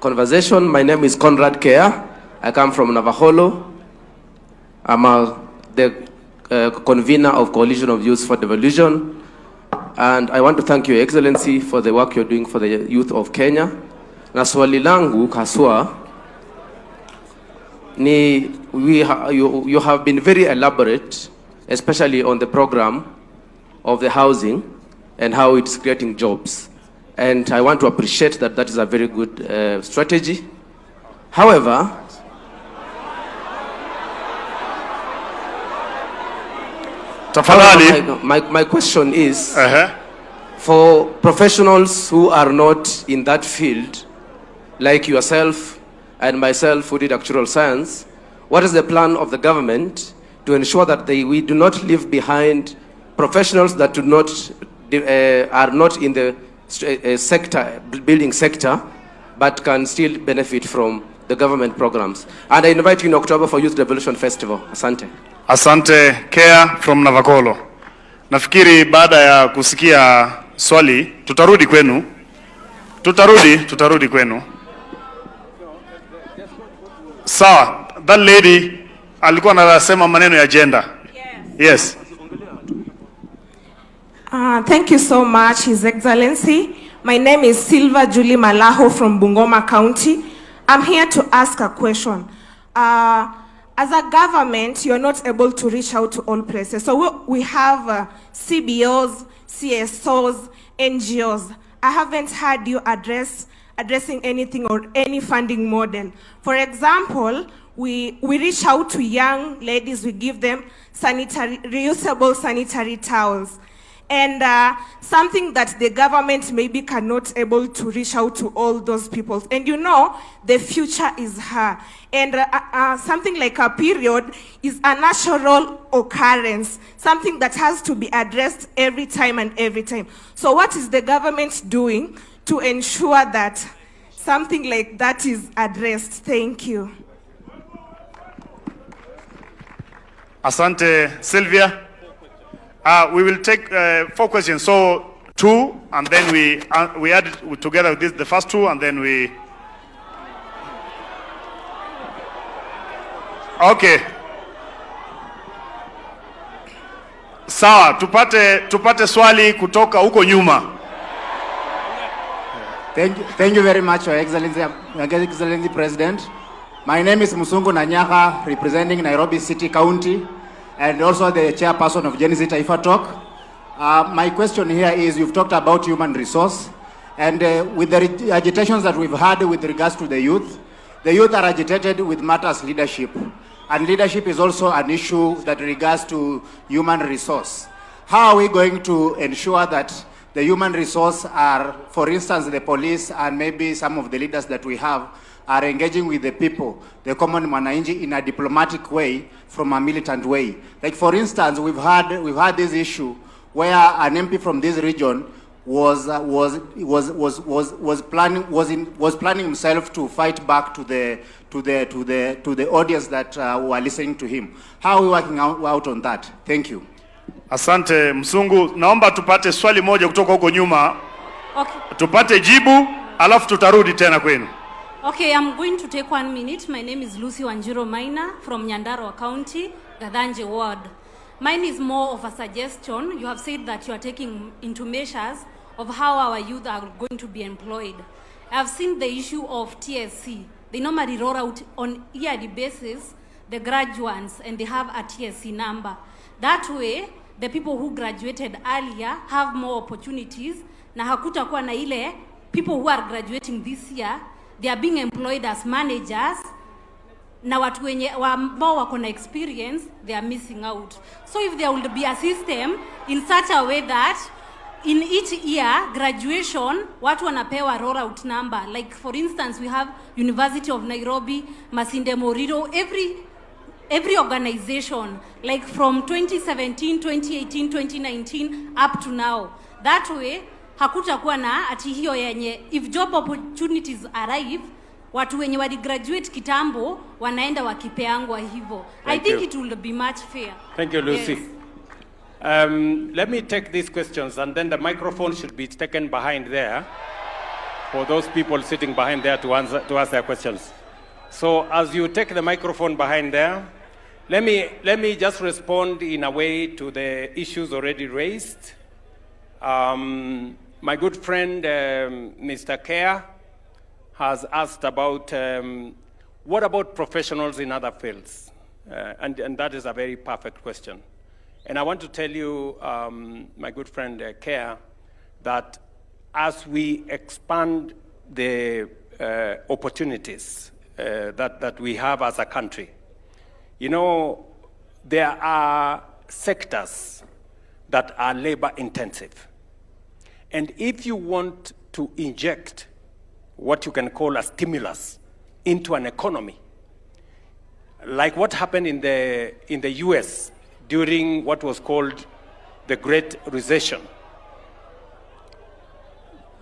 conversation. My name is Conrad Kea. I come from Navaholo. I'm the convener of Coalition of Youth for Devolution. And I want to thank Your Excellency for the work you're doing for the youth of Kenya. Na swali langu kaswa ni you have been very elaborate, especially on the program of the housing and how it's creating jobs. And I want to appreciate that that is a very good strategy. However, my question is, for professionals who are not in that field, like yourself and myself who did actuarial science, what is the plan of the government to ensure that we do not leave behind professionals that do not, are not in the building sector, but can still benefit from the government programs? And I invite you in October for Youth Devolution Festival. Asante. Asante. Kea from Navakolo. Nafikiri baada ya kusikia swali, tutarudi kwenu. Tutarudi kwenu. Sawa, that lady alikuwa anasema maneno ya agenda. Yes. Thank you so much, His Excellency. My name is Silva Julie Malaho from Bungoma County. I'm here to ask a question. As a government, you're not able to reach out to all places. So we have CBOs, CSOs, NGOs. I haven't heard you addressing anything or any funding model. For example, we reach out to young ladies, we give them reusable sanitary towels. And something that the government maybe cannot able to reach out to all those people. And you know, the future is her. And something like a period is a natural occurrence, something that has to be addressed every time and every time. So what is the government doing to ensure that something like that is addressed? Thank you. Asante, Sylvia. We will take 4 questions. So 2, and then we add it together with this, the first 2, and then we. Okay. Sawa, tupate swali kutoka huko nyuma. Thank you very much, Your Excellency President. My name is Musungu Nanyaka, representing Nairobi City County, and also the chairperson of Genesis Taifa Talk. My question here is, you've talked about human resource, and with the agitations that we've had with regards to the youth are agitated with matters leadership. And leadership is also an issue that regards to human resource. How are we going to ensure that the human resource are, for instance, the police and maybe some of the leaders that we have, are engaging with the people, the common mwananchi, in a diplomatic way from a militant way? Like, for instance, we've had this issue where an MP from this region was planning himself to fight back to the audience that were listening to him. How are we working out on that? Thank you. Asante Msungu, naomba tupate swali moja kutoka huko nyuma. Okay. Tupate jibu, alafu tutarudi tena kwenu. Okay, I'm going to take 1 minute. My name is Lucy Wanjiro Maina from Nyandarua County, Gadanje Ward. Mine is more of a suggestion. You have said that you are taking into measures of how our youth are going to be employed. I've seen the issue of TSC. They normally roll out on yearly basis the graduates, and they have a TSC number. That way, the people who graduated earlier have more opportunities. Na hakutakuwa na ile people who are graduating this year, they are being employed as managers. Na watu wenye ambao wako na experience, they are missing out. So if there will be a system in such a way that in each year graduation watu wanapewa rollout number, like for instance we have University of Nairobi, Masinde Moriro, every organization, like from 2017, 2018, 2019 up to now. That way hakutakuwa na ati hiyo yenye if job opportunities arrive watu wenye wali graduate kitambo wanaenda wakipeangwa hivyo. I think it will be much fair. Thank you, Lucy. Yes. Let me take these questions, and then the microphone should be taken behind there. for those people sitting behind there to ask their questions. So as you take the microphone behind there, let me just respond in a way to the issues already raised. My good friend, Mr. Kerr, has asked about what about professionals in other fields? And that is a very perfect question. And I want to tell you, my good friend Kerr, that as we expand the opportunities that we have as a country, you know, there are sectors that are labor intensive. And if you want to inject what you can call a stimulus into an economy, like what happened in the US during what was called the Great Recession.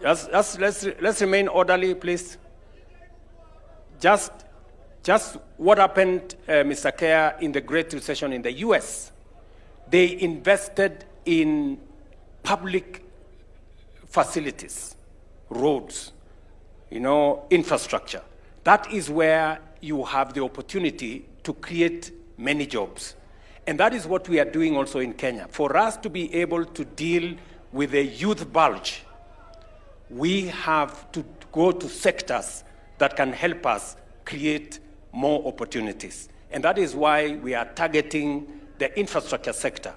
Let's remain orderly, please. Just what happened, Mr. Kerr, in the Great Recession in the US. They invested in public facilities, roads, you know, infrastructure. That is where you have the opportunity to create many jobs. And that is what we are doing also in Kenya. For us to be able to deal with the youth bulge, we have to go to sectors that can help us create more opportunities. And that is why we are targeting the infrastructure sector,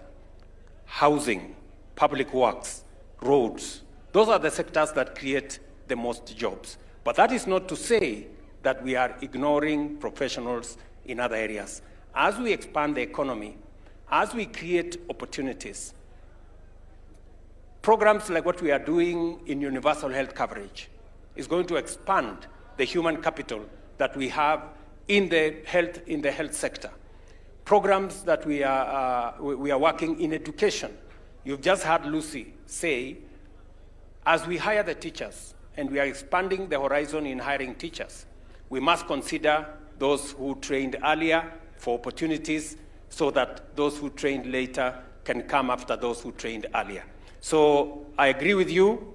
housing, public works, roads. Those are the sectors that create the most jobs. But that is not to say that we are ignoring professionals in other areas. As we expand the economy, as we create opportunities, programs like what we are doing in universal health coverage is going to expand the human capital that we have in the health sector. Programs that we are working in education. You've just heard Lucy say, as we hire the teachers and we are expanding the horizon in hiring teachers, we must consider those who trained earlier for opportunities so that those who trained later can come after those who trained earlier. So I agree with you,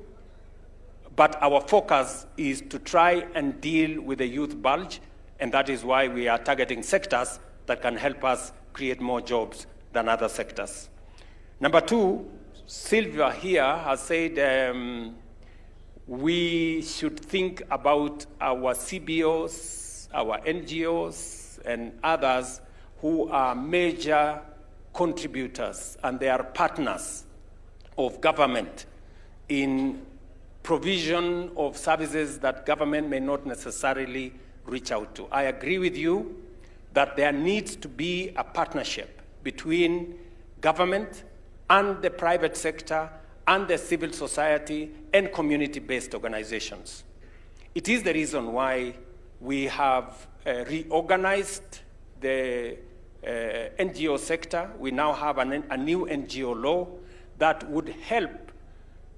but our focus is to try and deal with the youth bulge, and that is why we are targeting sectors that can help us create more jobs than other sectors. Number two, Sylvia here has said we should think about our CBOs, our NGOs, and others who are major contributors, and they are partners of government in provision of services that government may not necessarily reach out to. I agree with you that there needs to be a partnership between government and the private sector and the civil society and community-based organizations. It is the reason why we have reorganized the NGO sector. We now have a new NGO law that would help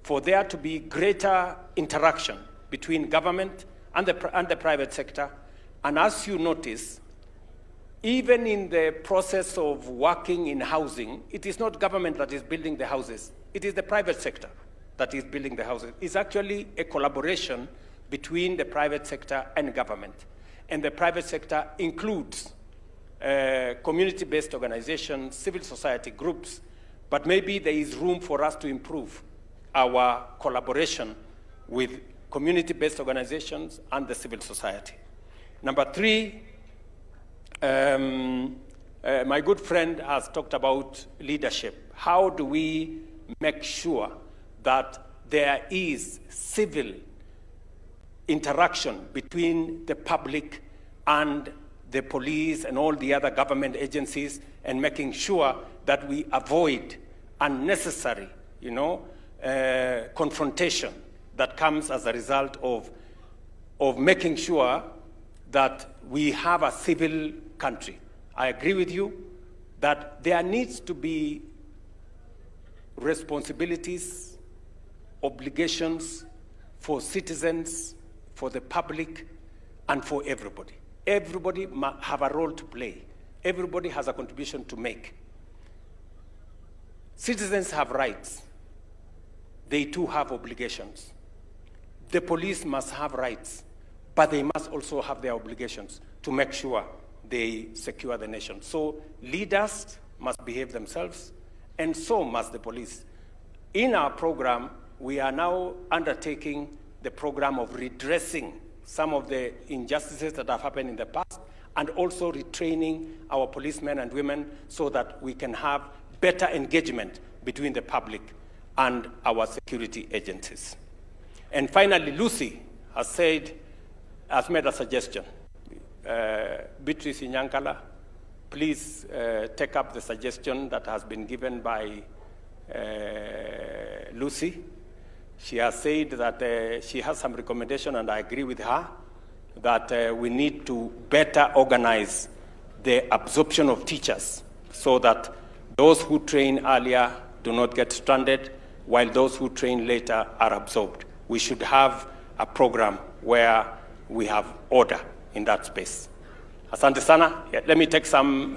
for there to be greater interaction between government and the private sector. And as you notice, even in the process of working in housing, it is not government that is building the houses. It is the private sector that is building the houses. It's actually a collaboration between the private sector and government. And the private sector includes community-based organizations, civil society groups, but maybe there is room for us to improve our collaboration with community-based organizations and the civil society. Number three, my good friend has talked about leadership. How do we make sure that there is civil interaction between the public and the police and all the other government agencies, and making sure that we avoid unnecessary, confrontation that comes as a result of making sure that we have a civil country. I agree with you that there needs to be responsibilities, obligations for citizens, for the public, and for everybody. Everybody must have a role to play. Everybody has a contribution to make. Citizens have rights. They too have obligations. the police must have rights, but they must also have their obligations to make sure they secure the nation. So leaders must behave themselves, and so must the police. In our program, we are now undertaking the program of redressing some of the injustices that have happened in the past, and also retraining our policemen and women so that we can have better engagement between the public and our security agencies. And finally, Lucy has made a suggestion. Beatrice Inyankala, please take up the suggestion that has been given by Lucy. She has said that she has some recommendation, and I agree with her, that we need to better organize the absorption of teachers so that those who train earlier do not get stranded, while those who train later are absorbed. We should have a program where we have order in that space. Asante sana. Let me take some